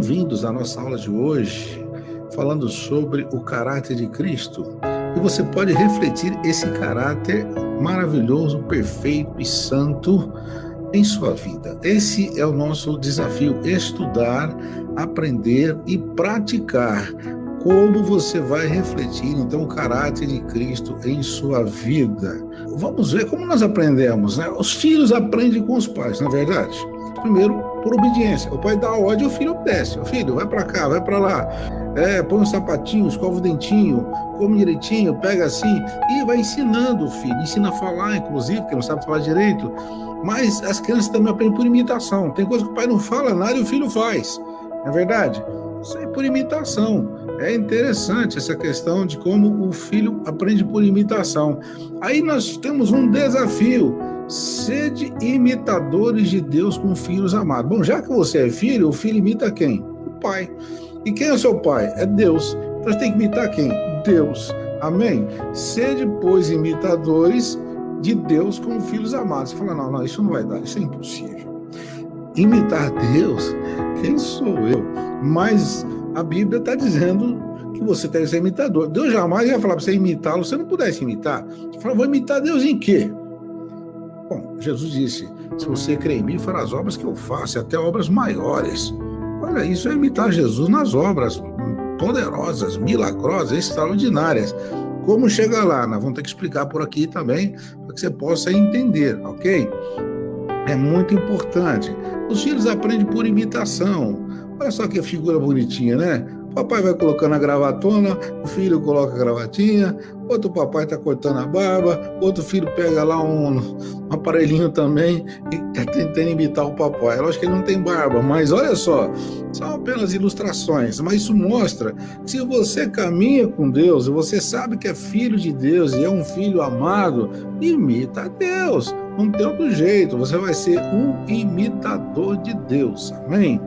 bem-vindos à nossa aula de hoje, falando sobre o caráter de Cristo. E você pode refletir esse caráter maravilhoso, perfeito e santo em sua vida. Esse é o nosso desafio: estudar, aprender e praticar. Como você vai refletir, então, o caráter de Cristo em sua vida? Vamos ver como nós aprendemos, né? Os filhos aprendem com os pais, não é verdade? Primeiro, por obediência. O pai dá a ordem e o filho obedece. O filho, vai para cá, vai para lá. Põe um sapatinho, escova o dentinho, come direitinho, pega assim, e vai ensinando o filho. Ensina a falar, inclusive, porque não sabe falar direito. Mas as crianças também aprendem por imitação. Tem coisa que o pai não fala nada e o filho faz. Não é verdade? Isso é por imitação. É interessante essa questão de como o filho aprende por imitação. Aí nós temos um desafio: sede imitadores de Deus com filhos amados. Bom, já que você é filho, o filho imita quem? O pai. E quem é o seu pai? É Deus. Então você tem que imitar quem? Deus. Amém? Sede, pois, imitadores de Deus com filhos amados. Você fala, não, isso não vai dar, isso é impossível. Imitar Deus? Quem sou eu? Mas a Bíblia está dizendo que você deve ser imitador. Deus jamais ia falar para você imitá-lo se você não pudesse imitar. Você fala, vou imitar Deus em quê? Bom, Jesus disse, se você crê em mim, fará as obras que eu faço, até obras maiores. Olha, isso é imitar Jesus nas obras poderosas, milagrosas, extraordinárias. Como chegar lá? Nós vamos ter que explicar por aqui também, para que você possa entender, ok? É muito importante. Os filhos aprendem por imitação. Olha só que figura bonitinha, né? O papai vai colocando a gravatona, o filho coloca a gravatinha, outro papai está cortando a barba, outro filho pega lá um aparelhinho também e está tentando imitar o papai. Lógico que ele não tem barba, mas olha só, são apenas ilustrações, mas isso mostra que se você caminha com Deus, e você sabe que é filho de Deus e é um filho amado, imita a Deus. Não tem outro jeito, você vai ser um imitador de Deus, amém?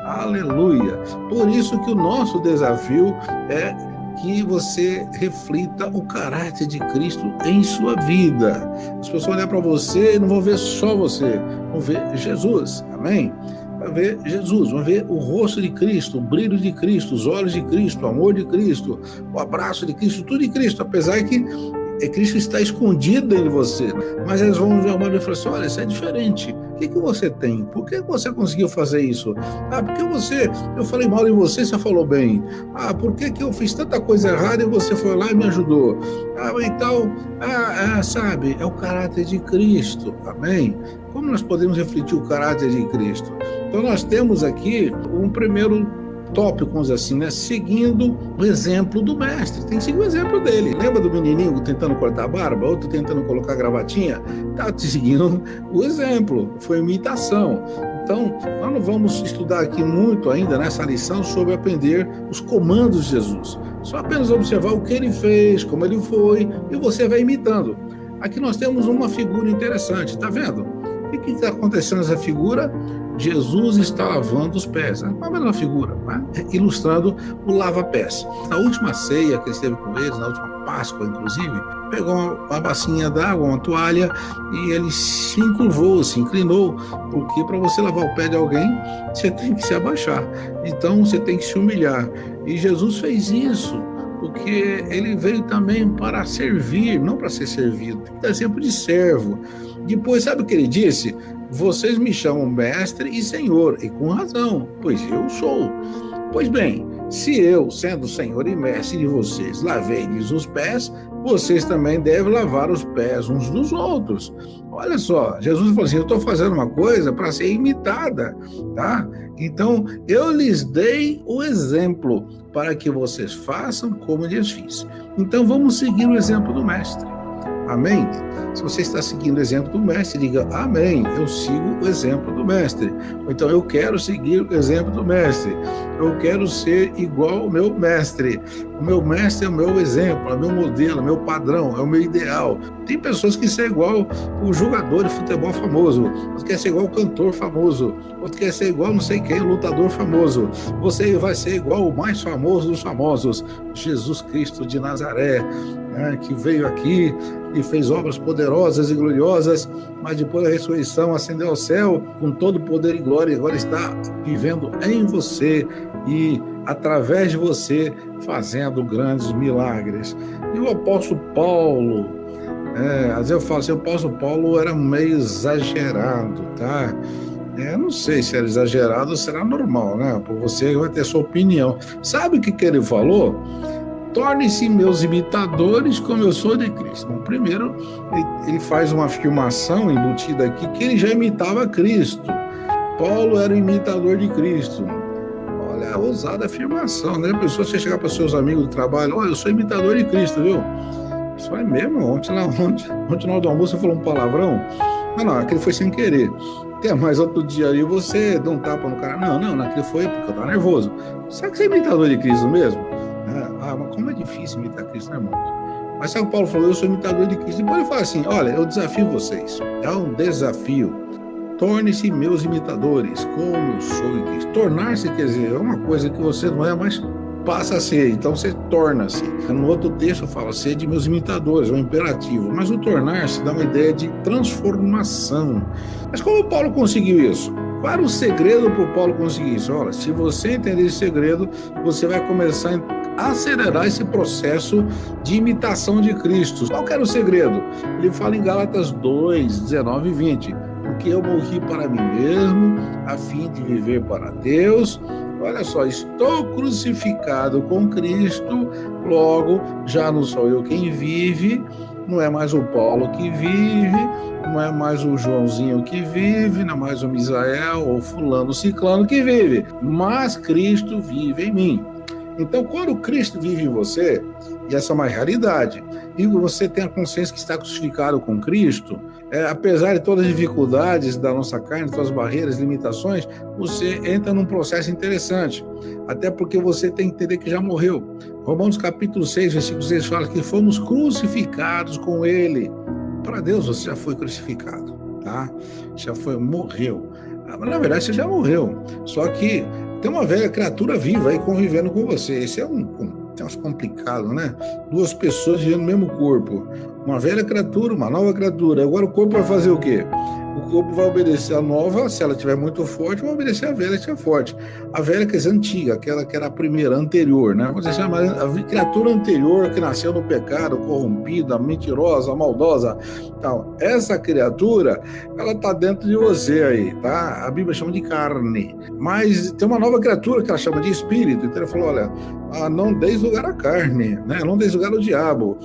Aleluia! Por isso que o nosso desafio é que você reflita o caráter de Cristo em sua vida. As pessoas vão olhar para você e não vão ver só você, vão ver Jesus, amém? Vai ver Jesus, vão ver o rosto de Cristo, o brilho de Cristo, os olhos de Cristo, o amor de Cristo, o abraço de Cristo, tudo de Cristo, apesar que Cristo está escondido em você, mas eles vão ver uma e falar assim, olha, isso é diferente, o que você tem? Por que você conseguiu fazer isso? Porque eu falei mal de você, você falou bem. Por que eu fiz tanta coisa errada e você foi lá e me ajudou? Então, sabe, é o caráter de Cristo, amém? Como nós podemos refletir o caráter de Cristo? Então nós temos aqui um primeiro tópicos assim, né? Seguindo o exemplo do mestre. Tem que seguir o exemplo dele. Lembra do menininho tentando cortar a barba? Outro tentando colocar a gravatinha? Tá te seguindo o exemplo. Foi imitação. Então, nós não vamos estudar aqui muito ainda nessa lição sobre aprender os comandos de Jesus. Só apenas observar o que ele fez, como ele foi, e você vai imitando. Aqui nós temos uma figura interessante, tá vendo? O que está acontecendo nessa figura? Jesus está lavando os pés. É uma mesma figura, né? Ilustrando o lava-pés. Na última ceia que ele esteve com eles, na última Páscoa, inclusive, pegou uma bacinha d'água, uma toalha, e ele se encurvou, se inclinou, porque para você lavar o pé de alguém, você tem que se abaixar. Então, você tem que se humilhar. E Jesus fez isso, porque ele veio também para servir, não para ser servido. Tem que dar exemplo de servo. Depois, sabe o que ele disse? Vocês me chamam mestre e senhor, e com razão, pois eu sou. Pois bem, se eu, sendo senhor e mestre de vocês, lavei-lhes os pés, vocês também devem lavar os pés uns dos outros. Olha só, Jesus falou assim, eu estou fazendo uma coisa para ser imitada, tá? Então, eu lhes dei o exemplo para que vocês façam como eu lhes fiz. Então, vamos seguir o exemplo do mestre. Amém? Se você está seguindo o exemplo do mestre, diga amém, eu sigo o exemplo do mestre. Ou então, eu quero seguir o exemplo do mestre. Eu quero ser igual ao meu mestre. O meu mestre é o meu exemplo, é o meu modelo, é o meu padrão, é o meu ideal. Tem pessoas que são igual o jogador de futebol famoso, outro quer ser igual o cantor famoso, outro quer ser igual não sei quem, o lutador famoso. Você vai ser igual o mais famoso dos famosos, Jesus Cristo de Nazaré, né, que veio aqui e fez obras poderosas e gloriosas, mas depois da ressurreição ascendeu ao céu com todo poder e glória, e agora está vivendo em você e através de você fazendo grandes milagres. E o apóstolo Paulo, às vezes eu falo assim, o apóstolo Paulo era meio exagerado, tá? Não sei se era exagerado ou será normal, né? Por você vai ter sua opinião. Sabe o que ele falou? Tornem-se meus imitadores como eu sou de Cristo. Bom, primeiro, ele faz uma afirmação embutida aqui que ele já imitava Cristo. Paulo era o imitador de Cristo. Olha, ousada afirmação, né? A pessoa, você chegar para seus amigos do trabalho, olha, eu sou imitador de Cristo, viu? Isso é mesmo? Ontem na hora do almoço você falou um palavrão? Não, aquele foi sem querer. Mas outro dia ali você deu um tapa no cara. Não, aquele foi porque eu tava nervoso. Será que você é imitador de Cristo mesmo? Mas como é difícil imitar Cristo, né, irmãos? Mas sabe o que Paulo falou? Eu sou imitador de Cristo. Depois ele fala assim, olha, eu desafio vocês. É um desafio. Torne-se meus imitadores, como eu sou de Cristo. Tornar-se, quer dizer, é uma coisa que você não é, mas passa a ser. Então você torna-se. No outro texto fala, sede meus imitadores, é um imperativo. Mas o tornar-se dá uma ideia de transformação. Mas como Paulo conseguiu isso? Qual era o segredo para o Paulo conseguir isso? Olha, se você entender esse segredo, você vai começar a acelerar esse processo de imitação de Cristo. Qual que era o segredo? Ele fala em Gálatas 2, 19 e 20. Porque eu morri para mim mesmo, a fim de viver para Deus. Olha só, estou crucificado com Cristo, logo já não sou eu quem vive, não é mais o Paulo que vive, não é mais o Joãozinho que vive, não é mais o Misael ou fulano ciclano que vive, mas Cristo vive em mim. Então, quando Cristo vive em você, e essa é uma realidade, e você tem a consciência que está crucificado com Cristo, apesar de todas as dificuldades da nossa carne, todas as barreiras, limitações, você entra num processo interessante, até porque você tem que entender que já morreu. Romanos capítulo 6, versículo 6 fala que fomos crucificados com Ele. Para Deus você já foi crucificado, tá? Morreu. Na verdade você já morreu, só que tem uma velha criatura viva aí convivendo com você. Esse é um complicado, né? Duas pessoas vivendo no mesmo corpo. Uma velha criatura, uma nova criatura. Agora o corpo vai fazer o quê? O corpo vai obedecer a nova, se ela estiver muito forte, vai obedecer a velha se estiver forte. A velha quer dizer antiga, aquela que era a primeira, anterior, né? Vamos dizer, a criatura anterior que nasceu no pecado, corrompida, mentirosa, maldosa, tal. Essa criatura, ela está dentro de você aí, tá? A Bíblia chama de carne. Mas tem uma nova criatura que ela chama de espírito. Então ele falou, olha, não deis lugar à carne, né? Não deis lugar ao diabo.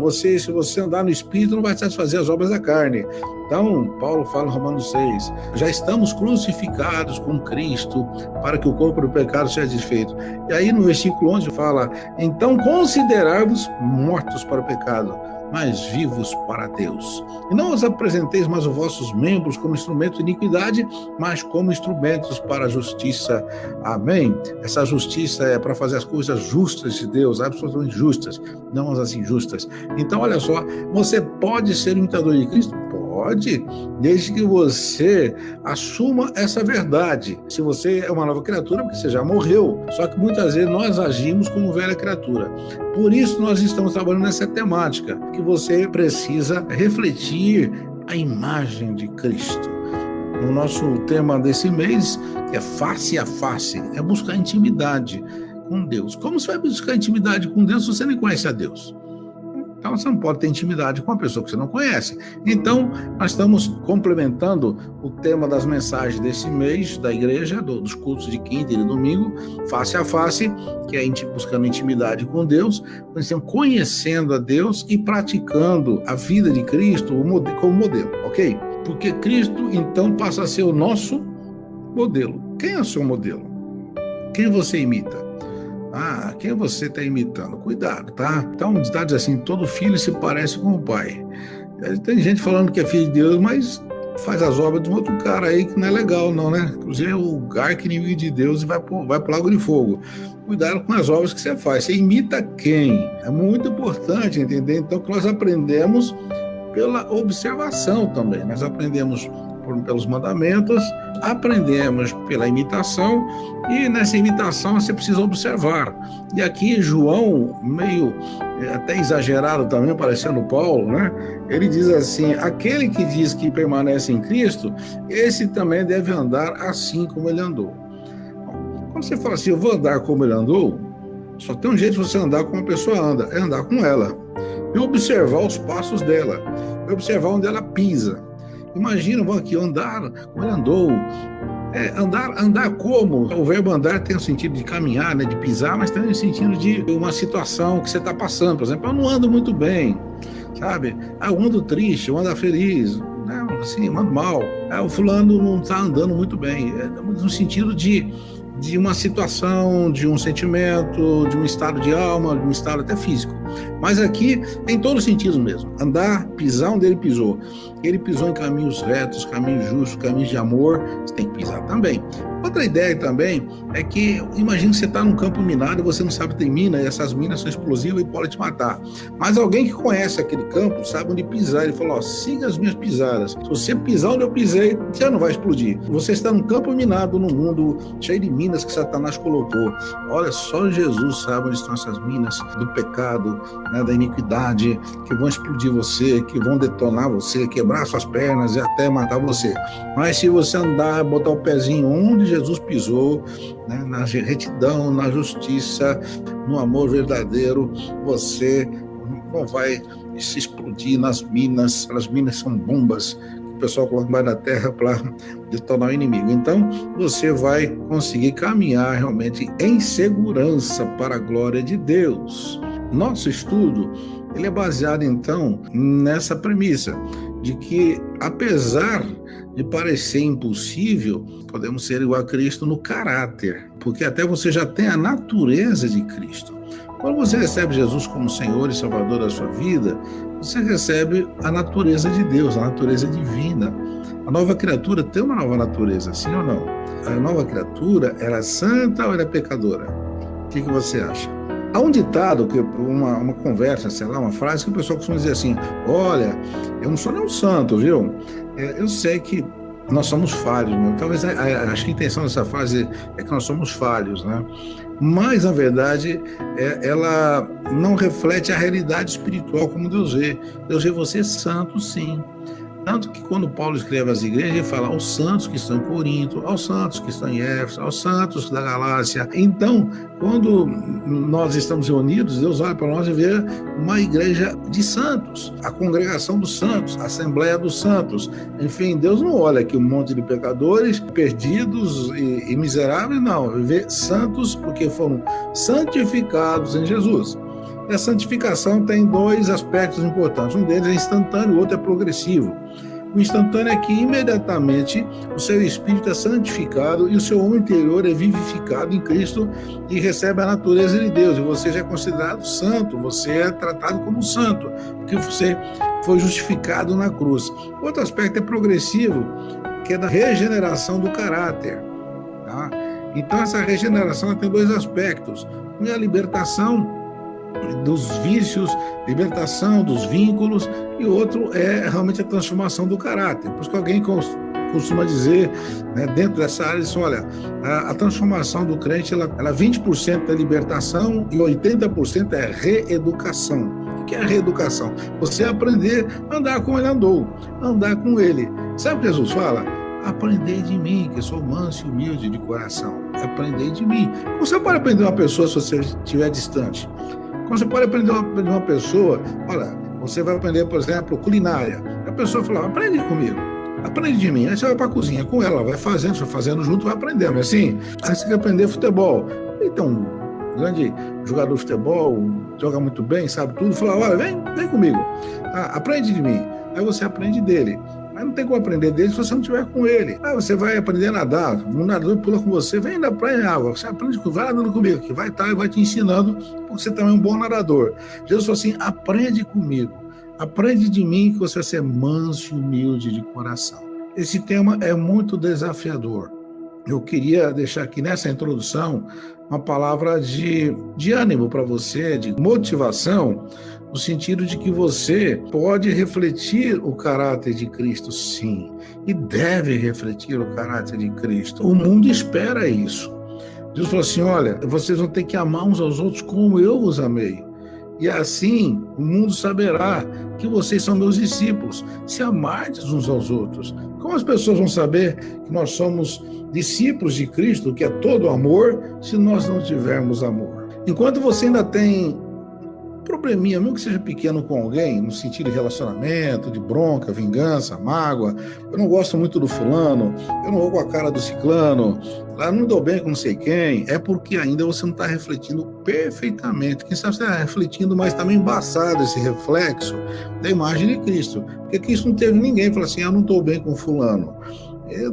Se você andar no espírito, não vai satisfazer as obras da carne. Então, Paulo fala em Romanos 6, já estamos crucificados com Cristo para que o corpo do pecado seja desfeito. E aí no versículo 11 fala, então considerai-vos mortos para o pecado, mas vivos para Deus. E não os apresenteis mais os vossos membros como instrumento de iniquidade, mas como instrumentos para a justiça. Amém? Essa justiça é para fazer as coisas justas de Deus, absolutamente justas, não as injustas. Então, olha só, você pode ser imitador de Cristo? Pode, desde que você assuma essa verdade. Se você é uma nova criatura, porque você já morreu. Só que muitas vezes nós agimos como velha criatura. Por isso nós estamos trabalhando nessa temática, que você precisa refletir a imagem de Cristo. O nosso tema desse mês é face a face, é buscar intimidade com Deus. Como você vai buscar intimidade com Deus se você nem conhece a Deus? Então, você não pode ter intimidade com uma pessoa que você não conhece. Então, nós estamos complementando o tema das mensagens desse mês da igreja, dos cultos de quinta e de domingo, face a face, que é buscando intimidade com Deus, conhecendo a Deus e praticando a vida de Cristo como modelo, ok? Porque Cristo, então, passa a ser o nosso modelo. Quem é o seu modelo? Quem você imita? Quem você está imitando? Cuidado, tá? Então, um ditado assim, todo filho se parece com o pai. Tem gente falando que é filho de Deus, mas faz as obras de um outro cara aí que não é legal não, né? Inclusive é o arqui-inimigo de Deus e vai pro lago de fogo. Cuidado com as obras que você faz. Você imita quem? É muito importante entender, então, que nós aprendemos pela observação também. Nós aprendemos pelos mandamentos, aprendemos pela imitação, e nessa imitação você precisa observar. E aqui João, meio até exagerado também, parecendo Paulo, né? Ele diz assim: aquele que diz que permanece em Cristo, esse também deve andar assim como ele andou. Quando você fala assim, eu vou andar como ele andou, só tem um jeito de você andar como a pessoa anda, é andar com ela. E observar os passos dela, e observar onde ela pisa. Imagina, vamos aqui, andar como ele andou. Andar como? O verbo andar tem o sentido de caminhar, né, de pisar, mas tem o sentido de uma situação que você está passando. Por exemplo, eu não ando muito bem, sabe? Eu ando triste, eu ando feliz, né? Assim, eu ando mal. O fulano não está andando muito bem. No sentido de uma situação, de um sentimento, de um estado de alma, de um estado até físico. Mas aqui é em todos os sentidos mesmo. Andar, pisar onde ele pisou. Ele pisou em caminhos retos, caminhos justos, caminhos de amor, você tem que pisar também. Outra ideia também é que, imagina que você está num campo minado e você não sabe que tem mina, e essas minas são explosivas e podem te matar. Mas alguém que conhece aquele campo sabe onde pisar. Ele falou, siga as minhas pisadas. Se você pisar onde eu pisei, você não vai explodir. Você está num campo minado, num mundo cheio de minas que Satanás colocou. Olha, só Jesus sabe onde estão essas minas do pecado, né, da iniquidade, que vão explodir você, que vão detonar você, quebrar suas pernas e até matar você. Mas se você andar, botar o pezinho onde Jesus pisou, né, na retidão, na justiça, no amor verdadeiro, você não vai se explodir nas minas. As minas são bombas que o pessoal coloca embaixo da terra para detonar o inimigo. Então, você vai conseguir caminhar realmente em segurança para a glória de Deus. Nosso estudo, ele é baseado, então, nessa premissa de que, apesar de parecer impossível, podemos ser igual a Cristo no caráter, porque até você já tem a natureza de Cristo. Quando você recebe Jesus como Senhor e Salvador da sua vida, você recebe a natureza de Deus, a natureza divina. A nova criatura tem uma nova natureza, sim ou não? A nova criatura, ela é santa ou ela é pecadora? O que você acha? Há um ditado, uma conversa, sei lá, uma frase que o pessoal costuma dizer assim: olha, eu não sou nem um santo, viu? Eu sei que nós somos falhos, meu. Talvez, acho que a intenção dessa frase é que nós somos falhos, né? Mas, na verdade, ela não reflete a realidade espiritual como Deus vê. Deus vê você santo, sim. Tanto que quando Paulo escreve às igrejas, ele fala aos santos que estão em Corinto, aos santos que estão em Éfeso, aos santos da Galácia. Então, quando nós estamos reunidos, Deus olha para nós e vê uma igreja de santos, a congregação dos santos, a assembleia dos santos. Enfim, Deus não olha aqui um monte de pecadores, perdidos e miseráveis, não. Ele vê santos porque foram santificados em Jesus. E a santificação tem dois aspectos importantes. Um deles é instantâneo, o outro é progressivo. O instantâneo é que imediatamente o seu espírito é santificado e o seu homem interior é vivificado em Cristo e recebe a natureza de Deus. E você já é considerado santo, você é tratado como santo, porque você foi justificado na cruz. Outro aspecto é progressivo, que é da regeneração do caráter. Tá? Então essa regeneração tem dois aspectos. Um é a libertação dos vícios, libertação dos vínculos, e outro é realmente a transformação do caráter. Por isso que alguém costuma dizer, né, dentro dessa área, diz, olha, a transformação do crente, ela 20% é libertação e 80% é reeducação. O que é reeducação? Você aprender a andar como ele andou, andar com ele. Sabe o que Jesus fala? Aprendei de mim, que eu sou manso e humilde de coração. Aprendei de mim. Você pode aprender uma pessoa se você estiver distante. Você pode aprender de uma pessoa, olha, você vai aprender, por exemplo, culinária. A pessoa fala, aprende comigo, aprende de mim. Aí você vai para a cozinha com ela, vai fazendo junto, vai aprendendo. Assim, aí você quer aprender futebol. Então, um grande jogador de futebol, joga muito bem, sabe tudo, fala, olha, vem comigo, aprende de mim. Aí você aprende dele. Mas não tem como aprender dele se você não estiver com ele. Aí você vai aprender a nadar, um nadador pula com você, vem na praia em água, você aprende, vai nadando comigo, que vai estar e vai te ensinando, porque você também é um bom nadador. Jesus falou assim, aprende comigo, aprende de mim que você vai ser manso e humilde de coração. Esse tema é muito desafiador. Eu queria deixar aqui nessa introdução uma palavra de ânimo para você, de motivação, no sentido de que você pode refletir o caráter de Cristo, sim, e deve refletir o caráter de Cristo. O mundo espera isso. Deus falou assim: olha, vocês vão ter que amar uns aos outros como eu vos amei. E assim o mundo saberá que vocês são meus discípulos, se amardes uns aos outros. Como as pessoas vão saber que nós somos discípulos de Cristo, que é todo amor, se nós não tivermos amor? Enquanto você ainda tem probleminha, mesmo que seja pequeno com alguém, no sentido de relacionamento, de bronca, vingança, mágoa, eu não gosto muito do fulano, eu não vou com a cara do ciclano, lá não me dou bem com não sei quem, é porque ainda você não está refletindo perfeitamente. Quem sabe você está refletindo, mas está meio embaçado esse reflexo da imagem de Cristo, porque Cristo não teve ninguém que falou assim: eu não estou bem com fulano. Ele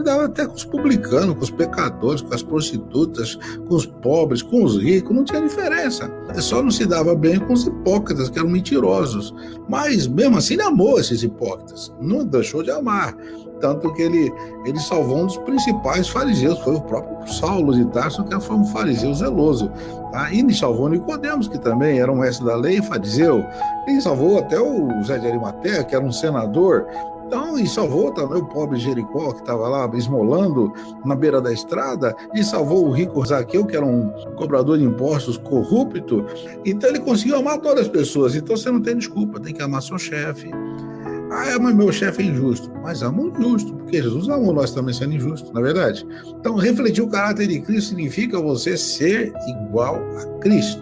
dava até com os publicanos, com os pecadores, com as prostitutas, com os pobres, com os ricos, não tinha diferença. Ele só não se dava bem com os hipócritas, que eram mentirosos. Mas, mesmo assim, ele amou esses hipócritas, não deixou de amar. Tanto que ele salvou um dos principais fariseus, foi o próprio Saulo de Tarso, que foi um fariseu zeloso. Tá? E ele salvou Nicodemos, que também era um mestre da lei, fariseu. Ele salvou até o José de Arimateia, que era um senador. Então, e salvou também o pobre Jericó, que estava lá esmolando na beira da estrada, e salvou o rico Zaqueu, que era um cobrador de impostos corrupto. Então, ele conseguiu amar todas as pessoas. Então, você não tem desculpa, tem que amar seu chefe. Ah, mas meu chefe é injusto. Mas ama o injusto, porque Jesus amou nós também sendo injusto, na verdade. Então, refletir o caráter de Cristo significa você ser igual a Cristo.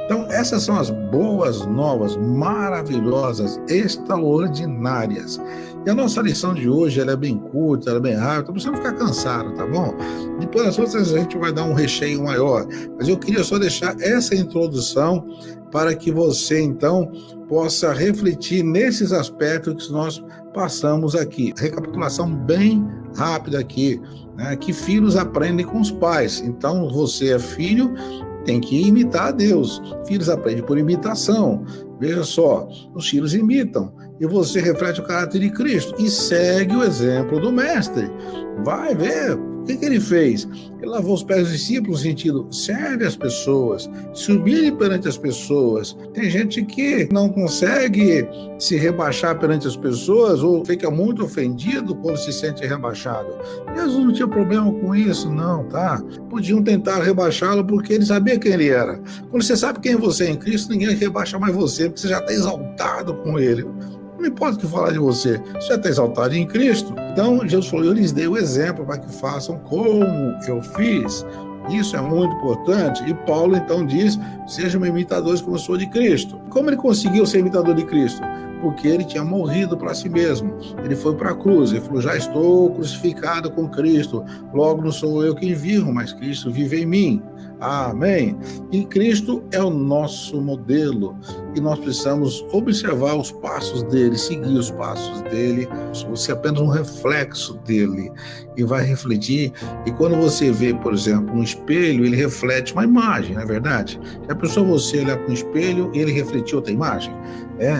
Então, essas são as boas novas, maravilhosas, extraordinárias. E a nossa lição de hoje, ela é bem curta, ela é bem rápida, para você não ficar cansado, tá bom? Depois das outras a gente vai dar um recheio maior. Mas eu queria só deixar essa introdução para que você, então, possa refletir nesses aspectos que nós passamos aqui. Recapitulação bem rápida aqui, né? Que filhos aprendem com os pais. Então, você é filho, tem que imitar a Deus. Filhos aprendem por imitação. Veja só, os filhos imitam. E você reflete o caráter de Cristo e segue o exemplo do mestre. Vai ver o que ele fez. Ele lavou os pés dos discípulos, no sentido, serve as pessoas, se humilhe perante as pessoas. Tem gente que não consegue se rebaixar perante as pessoas ou fica muito ofendido quando se sente rebaixado. Jesus não tinha problema com isso, não, tá? Podiam tentar rebaixá-lo porque ele sabia quem ele era. Quando você sabe quem você é em Cristo, ninguém rebaixa mais você, porque você já está exaltado com ele. Não importa o que falar de você, você já está exaltado em Cristo. Então, Jesus falou: eu lhes dei o exemplo para que façam como eu fiz. Isso é muito importante. E Paulo, então, diz: sejam imitadores como eu sou de Cristo. Como ele conseguiu ser imitador de Cristo? Porque ele tinha morrido para si mesmo. Ele foi para a cruz. Ele falou: já estou crucificado com Cristo. Logo não sou eu quem vivo, mas Cristo vive em mim. Amém? E Cristo é o nosso modelo. E nós precisamos observar os passos dele, seguir os passos dele. Você é apenas um reflexo dele. E vai refletir. E quando você vê, por exemplo, um espelho, ele reflete uma imagem, não é verdade? Já pensou você olhar para um espelho e ele refletir outra imagem?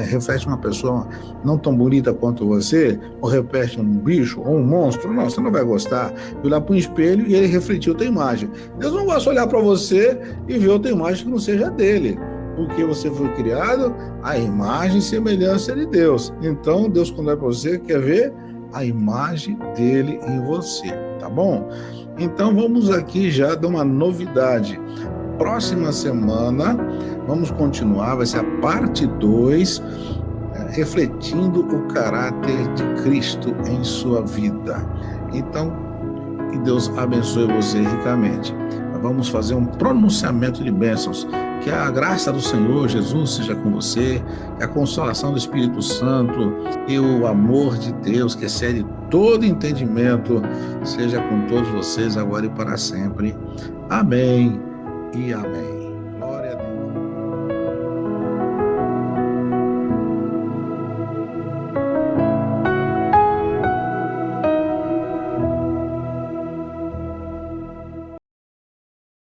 Reflete uma pessoa não tão bonita quanto você, ou repete um bicho ou um monstro, não, você não vai gostar. Olhar para um espelho e ele refletir outra imagem. Deus não gosta de olhar para você e ver outra imagem que não seja dele, porque você foi criado à imagem e semelhança de Deus. Então, Deus, quando olha para você, quer ver a imagem dele em você, tá bom? Então, vamos aqui já dar uma novidade. Próxima semana, vamos continuar, vai ser a parte 2, refletindo o caráter de Cristo em sua vida. Então, que Deus abençoe você ricamente. Vamos fazer um pronunciamento de bênçãos. Que a graça do Senhor Jesus seja com você, que a consolação do Espírito Santo e o amor de Deus, que excede todo entendimento, seja com todos vocês agora e para sempre. Amém e amém.